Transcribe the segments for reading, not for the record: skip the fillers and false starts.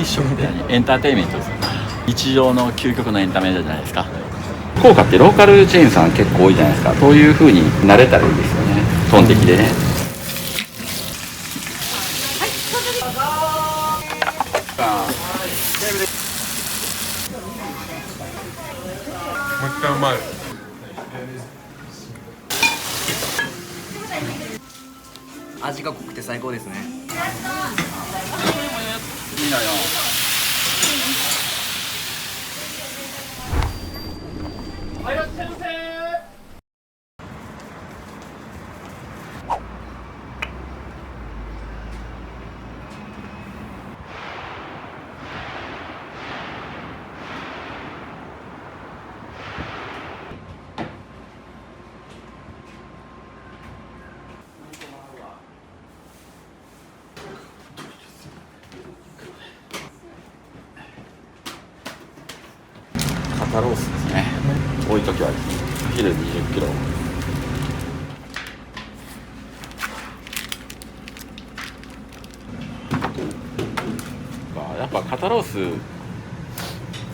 一食ってエンターテインメントですよ。日常の究極のエンタメじゃないですか。福岡ってローカルチェーンさん結構多いじゃないですか。そういう風になれたらいいですよね。トンテキでね。めっちゃうまい。味が濃くて最高ですね。いいのよ。はい、いらっしゃいませ。肩ロースですね。多い時は昼20キロ。やっぱ肩ロース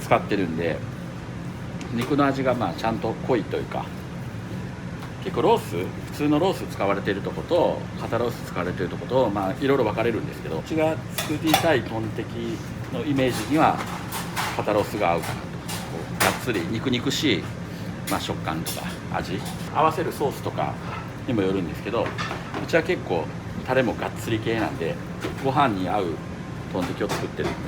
使ってるんで、肉の味がちゃんと濃いというか、結構ロース、普通のロース使われているとこと、肩ロース使われているとこと、いろいろ分かれるんですけど、うちが作りたいトンテキのイメージには肩ロースが合うかなと。がっつり肉々しい、食感とか味、合わせるソースとかにもよるんですけど、うちは結構タレもがっつり系なんで、ご飯に合うトンテキを作ってるんで、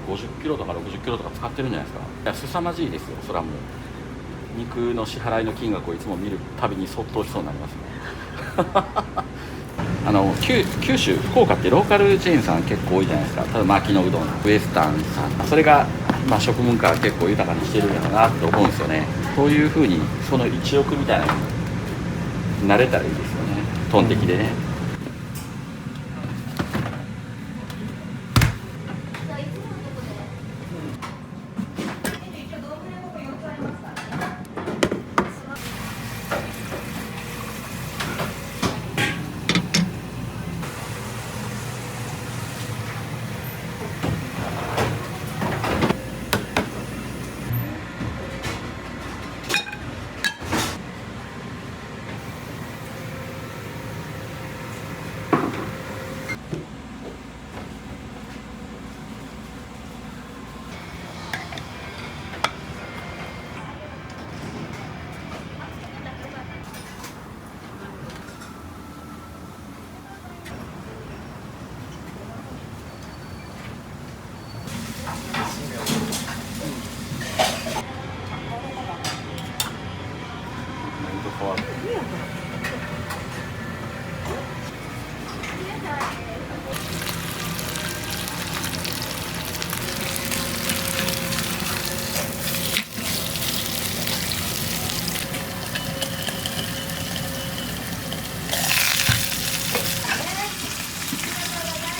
50キロとか60キロとか使ってるんじゃないですか。いや、凄まじいですよ。それはもう肉の支払いの金額をいつも見るたびにそっとしそうになりますね九州、福岡ってローカルチェーンさん結構多いじゃないですか。ただ牧野うどん、ウエスタンさん、それが食文化を結構豊かにしてるんだなと思うんですよね。そういう風にその一翼みたいなのになれたらいいですよね。トンテキでね。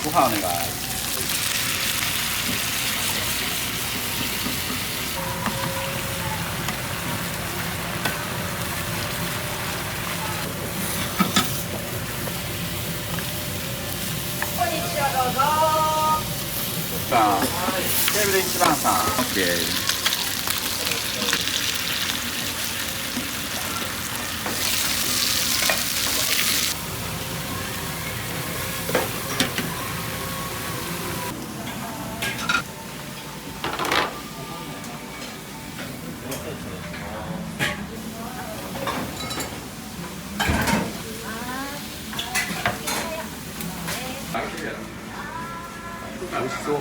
ご飯お願い。さあ、テーブル1番さん、OK。美味しそう。う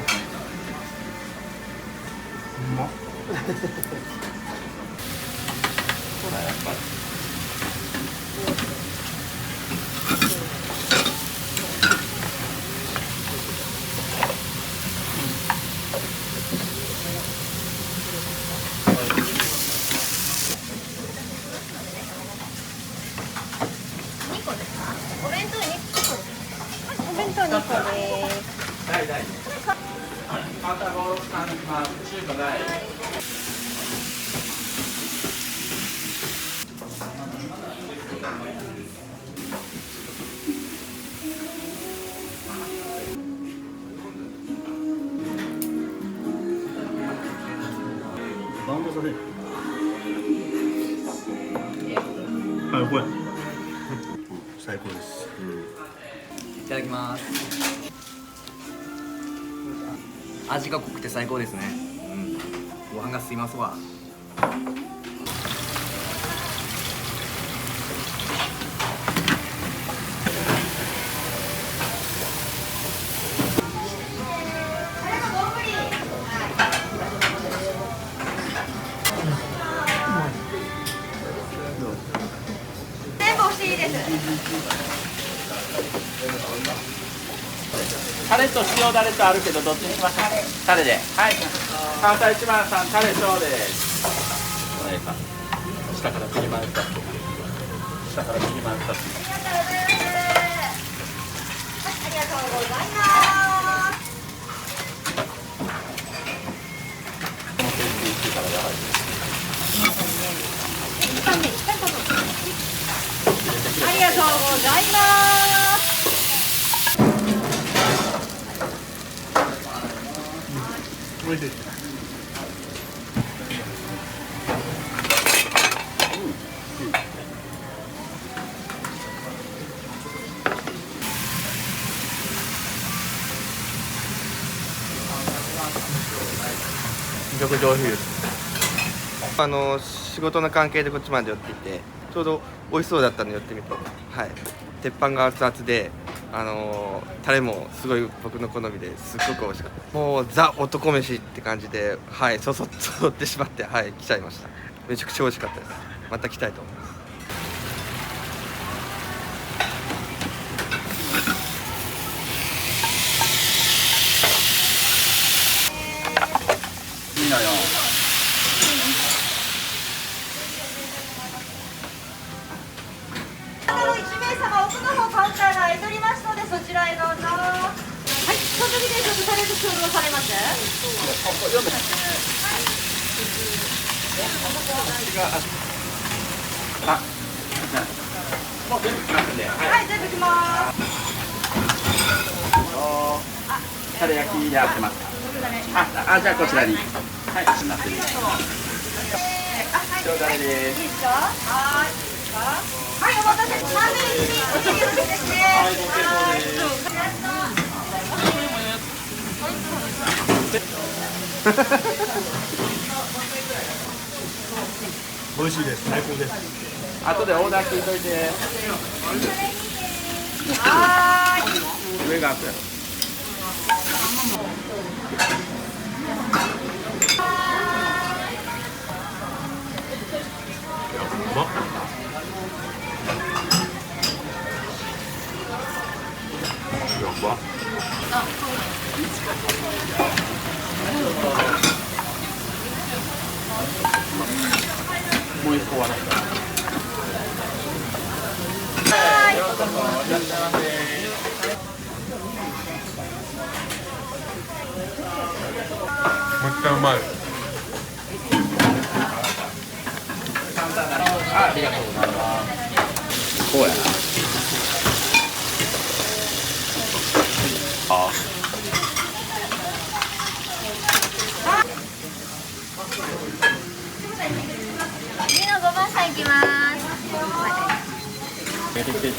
まっ。ほら、やっぱり。お弁当2個です。大大。また5、6、3、中華大。それ。あ、これ。最高です。いただきます。味が濃くて最高ですね。ご飯が進みますわ。全部押していいです。タレと塩ダレとあるけどどっちにしましょう。タレで。はい。関西一番さんタレ塩です。お姉さん。下からピーマン2つ。下からピーマン2つ。ありがとうございます。このページにしてたらやばいです。ありがとうございます。美味しい。めちゃくちゃ美味しいです。仕事の関係でこっちまで寄っていて、ちょうど美味しそうだったんで寄ってみて、はい、鉄板が熱々で、タレもすごい僕の好みですっごく美味しかった。もうザ男飯って感じで、はい、そそっとってしまって、はい、来ちゃいました。めちゃくちゃ美味しかったです。また来たいと思います。いいのよ。1名様奥の方カウンターが空いておりますのでそちらへどうぞ。はい、その時でちょっとタレと共同されます。あ、もう全部来ますんで。はい、全部来ます。タレ焼きで合ってます。あ、じゃあこちらに。はい、すみません。塩ダレです。いいですか。はい、はい、お待たせ。3名によろしいですね。美味しいです。最高です。後でオーダー聞いといて。上が開くやろ。うまっ。やば。もう一個割らせた。いらっしゃいませ。めっちゃうまい。ありがとうございます。こうやな。あ。2の5番さん行きます。出てきて。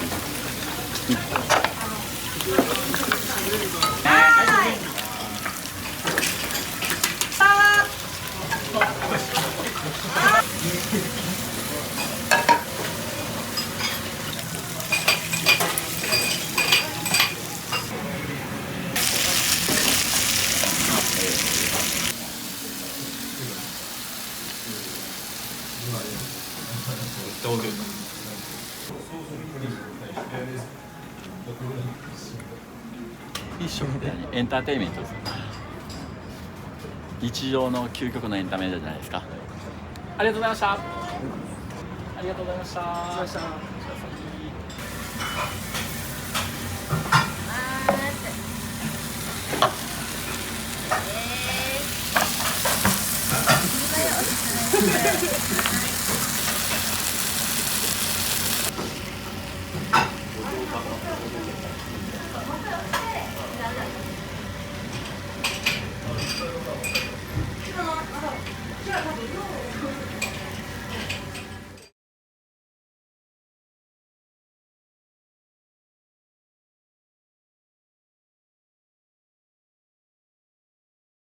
エンターテインメントです。日常の究極のエンタメじゃないですか。ありがとうございました。ありがとうございました。